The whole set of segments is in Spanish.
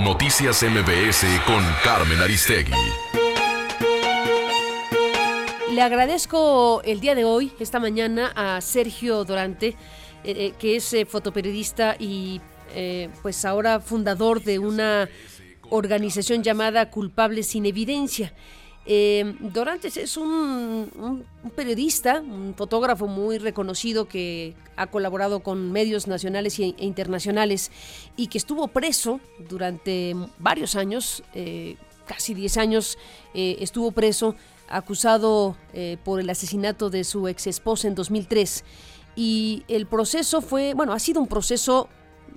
Noticias MBS con Carmen Aristegui. Le agradezco el día de hoy, esta mañana, a Sergio Dorante, que es fotoperiodista y pues ahora fundador de una organización llamada Culpables sin Evidencia. Dorantes es un periodista, un fotógrafo muy reconocido que ha colaborado con medios nacionales e internacionales y que estuvo preso durante varios años, casi 10 años estuvo preso, acusado por el asesinato de su ex esposa en 2003. Y el proceso ha sido un proceso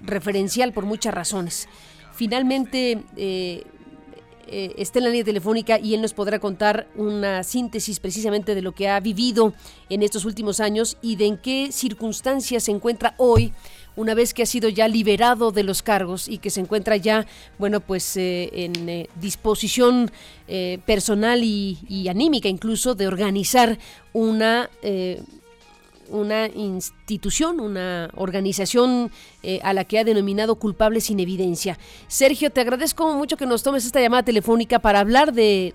referencial por muchas razones. Finalmente está en la línea telefónica y él nos podrá contar una síntesis precisamente de lo que ha vivido en estos últimos años y de en qué circunstancias se encuentra hoy, una vez que ha sido ya liberado de los cargos y que se encuentra ya, en disposición personal y anímica incluso de organizar una institución, una organización a la que ha denominado Culpables sin Evidencia. Sergio, te agradezco mucho que nos tomes esta llamada telefónica para hablar de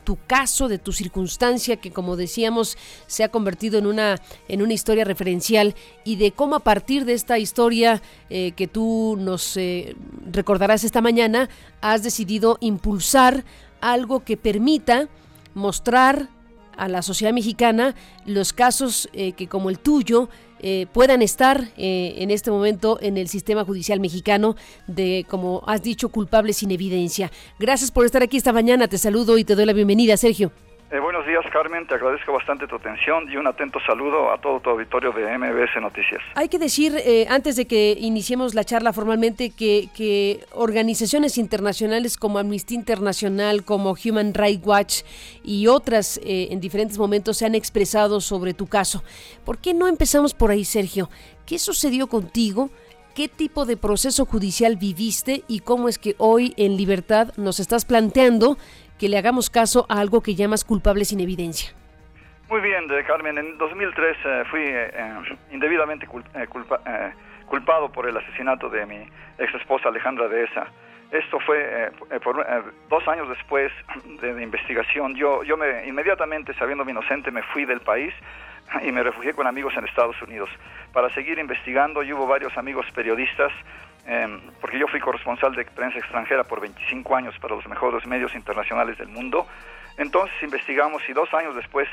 tu caso, de tu circunstancia, que como decíamos se ha convertido en una historia referencial, y de cómo a partir de esta historia que tú nos recordarás esta mañana, has decidido impulsar algo que permita mostrar a la sociedad mexicana los casos que como el tuyo puedan estar en este momento en el sistema judicial mexicano de, como has dicho, culpables sin evidencia. Gracias por estar aquí esta mañana, te saludo y te doy la bienvenida, Sergio. Buenos días, Carmen, te agradezco bastante tu atención y un atento saludo a todo tu auditorio de MBS Noticias. Hay que decir, antes de que iniciemos la charla formalmente, que organizaciones internacionales como Amnistía Internacional, como Human Rights Watch y otras en diferentes momentos se han expresado sobre tu caso. ¿Por qué no empezamos por ahí, Sergio? ¿Qué sucedió contigo? ¿Qué tipo de proceso judicial viviste y cómo es que hoy en libertad nos estás planteando que le hagamos caso a algo que llamas culpable sin evidencia? Muy bien, Carmen. En 2003 fui indebidamente culpado por el asesinato de mi ex esposa Alejandra Dehesa. Esto fue 2 años después de investigación. Yo inmediatamente, sabiéndome inocente, me fui del país y me refugié con amigos en Estados Unidos para seguir investigando. Y hubo varios amigos periodistas, porque yo fui corresponsal de prensa extranjera por 25 años para los mejores medios internacionales del mundo. Entonces investigamos y 2 años después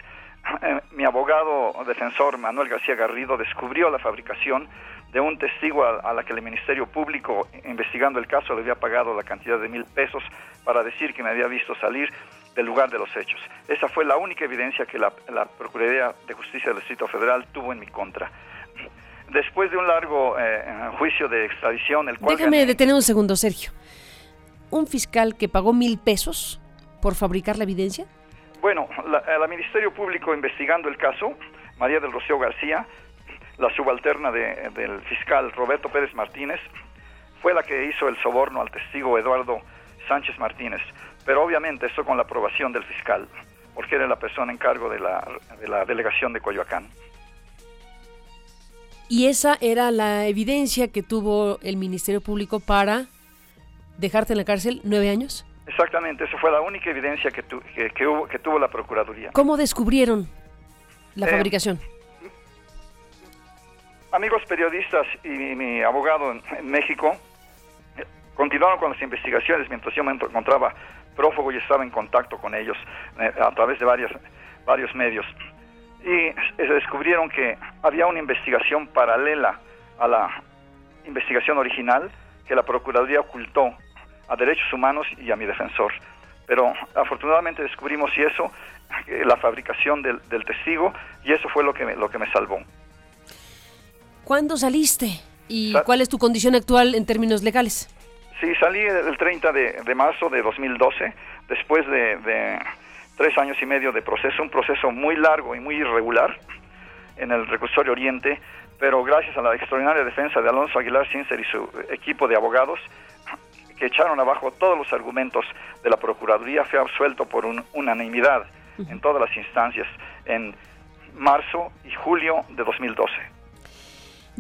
mi abogado defensor Manuel García Garrido descubrió la fabricación de un testigo a la que el Ministerio Público, investigando el caso, le había pagado la cantidad de $1,000 para decir que me había visto salir del lugar de los hechos. Esa fue la única evidencia que la Procuraduría de Justicia del Distrito Federal tuvo en mi contra. Después de un largo juicio de extradición, el cual... Déjame detener un segundo, Sergio. ¿Un fiscal que pagó $1,000 por fabricar la evidencia? Bueno, el Ministerio Público, investigando el caso, María del Rocío García, la subalterna del fiscal Roberto Pérez Martínez, fue la que hizo el soborno al testigo Eduardo Sánchez Martínez, pero obviamente esto con la aprobación del fiscal, porque era la persona en cargo de la delegación de Coyoacán. Y esa era la evidencia que tuvo el Ministerio Público para dejarte en la cárcel 9 años. Exactamente, esa fue la única evidencia que tuvo la Procuraduría. ¿Cómo descubrieron la fabricación? Amigos periodistas y mi abogado en México continuaron con las investigaciones mientras yo me encontraba prófugo y estaba en contacto con ellos a través de varios medios. Y se descubrieron que había una investigación paralela a la investigación original que la Procuraduría ocultó a Derechos Humanos y a mi defensor. Pero afortunadamente descubrimos la fabricación del testigo, y eso fue lo que me salvó. ¿Cuándo saliste? ¿Y cuál es tu condición actual en términos legales? Sí, salí el 30 de marzo de 2012, después de 3 años y medio de proceso, un proceso muy largo y muy irregular en el Reclusorio Oriente, pero gracias a la extraordinaria defensa de Alonso Aguilar Sincer y su equipo de abogados, que echaron abajo todos los argumentos de la Procuraduría, fue absuelto por unanimidad en todas las instancias en marzo y julio de 2012.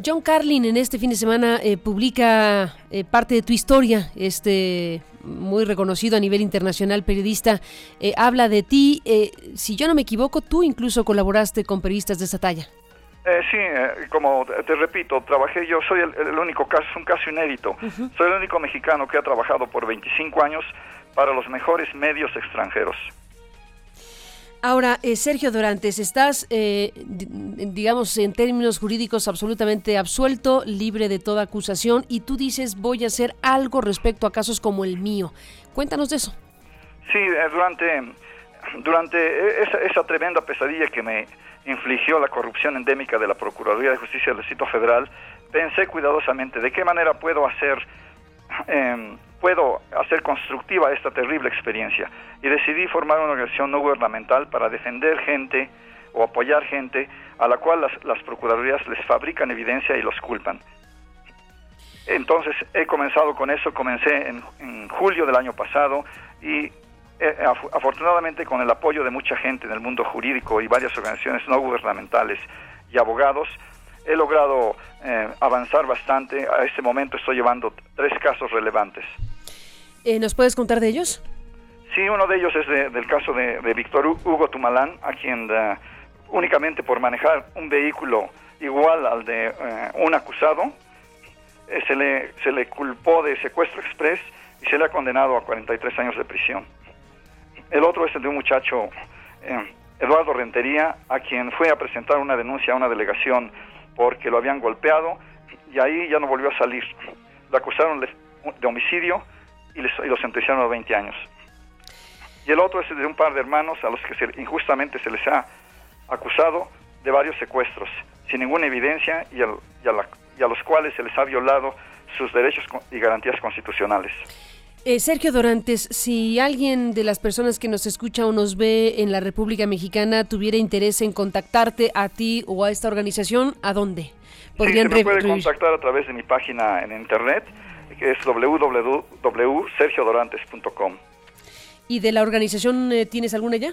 John Carlin en este fin de semana publica parte de tu historia, muy reconocido a nivel internacional periodista, habla de ti. Si yo no me equivoco, tú incluso colaboraste con periodistas de esa talla. Sí, como te repito, trabajé, yo soy el único caso, es un caso inédito. Uh-huh. Soy el único mexicano que ha trabajado por 25 años para los mejores medios extranjeros. Ahora, Sergio Dorantes, estás, digamos, en términos jurídicos absolutamente absuelto, libre de toda acusación, y tú dices, voy a hacer algo respecto a casos como el mío. Cuéntanos de eso. Sí, durante esa tremenda pesadilla que me infligió la corrupción endémica de la Procuraduría de Justicia del Distrito Federal, pensé cuidadosamente de qué manera puedo hacer constructiva esta terrible experiencia, y decidí formar una organización no gubernamental para defender gente o apoyar gente a la cual las procuradurías les fabrican evidencia y los culpan. Entonces he comenzado con eso, comencé en julio del año pasado, y afortunadamente con el apoyo de mucha gente en el mundo jurídico y varias organizaciones no gubernamentales y abogados, he logrado avanzar bastante. A este momento estoy llevando 3 casos relevantes. ¿Nos puedes contar de ellos? Sí, uno de ellos es del caso de Víctor Hugo Tumalán, a quien únicamente por manejar un vehículo igual al de un acusado, se le culpó de secuestro express y se le ha condenado a 43 años de prisión. El otro es el de un muchacho, Eduardo Rentería, a quien fue a presentar una denuncia a una delegación porque lo habían golpeado, y ahí ya no volvió a salir. Lo acusaron de homicidio y lo sentenciaron a 20 años. Y el otro es el de un par de hermanos a los que injustamente se les ha acusado de varios secuestros, sin ninguna evidencia, y a los cuales se les ha violado sus derechos y garantías constitucionales. Sergio Dorantes, si alguien de las personas que nos escucha o nos ve en la República Mexicana tuviera interés en contactarte a ti o a esta organización, ¿a dónde? ¿Podrían se me puede contactar a través de mi página en internet, que es www.sergiodorantes.com. ¿Y de la organización tienes alguna ya?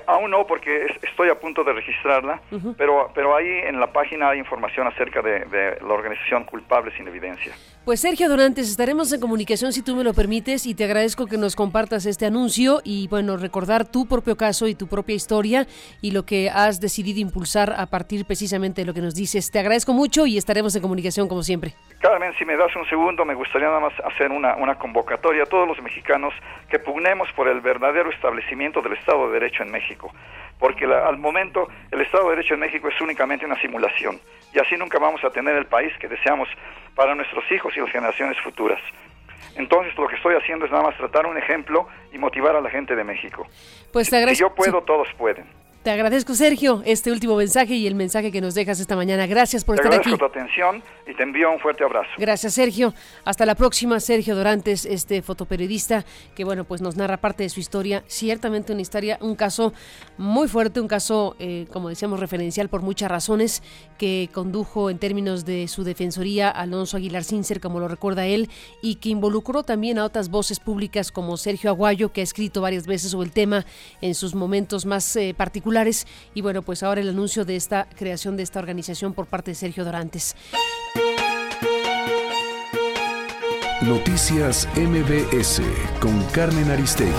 Aún no, porque estoy a punto de registrarla, uh-huh. pero ahí en la página hay información acerca de la organización Culpables sin Evidencia. Pues Sergio Dorantes, estaremos en comunicación si tú me lo permites, y te agradezco que nos compartas este anuncio y bueno, recordar tu propio caso y tu propia historia y lo que has decidido impulsar a partir precisamente de lo que nos dices. Te agradezco mucho y estaremos en comunicación como siempre. Carmen, si me das un segundo, me gustaría nada más hacer una convocatoria a todos los mexicanos que pugnemos por el verdadero establecimiento del Estado de Derecho en México, porque al momento el Estado de Derecho en México es únicamente una simulación, y así nunca vamos a tener el país que deseamos para nuestros hijos y las generaciones futuras. Entonces lo que estoy haciendo es nada más tratar un ejemplo y motivar a la gente de México. Pues te agradezco. Si yo puedo, todos pueden. Te agradezco, Sergio, este último mensaje y el mensaje que nos dejas esta mañana. Gracias por estar aquí. Te agradezco tu atención y te envío un fuerte abrazo. Gracias, Sergio. Hasta la próxima. Sergio Dorantes, fotoperiodista que, bueno, pues nos narra parte de su historia. Ciertamente una historia, un caso muy fuerte, un caso, como decíamos, referencial por muchas razones, que condujo en términos de su defensoría Alonso Aguilar Sincer, como lo recuerda él, y que involucró también a otras voces públicas como Sergio Aguayo, que ha escrito varias veces sobre el tema en sus momentos más particulares. Y bueno, pues ahora el anuncio de esta creación de esta organización por parte de Sergio Dorantes. Noticias MBS con Carmen Aristegui.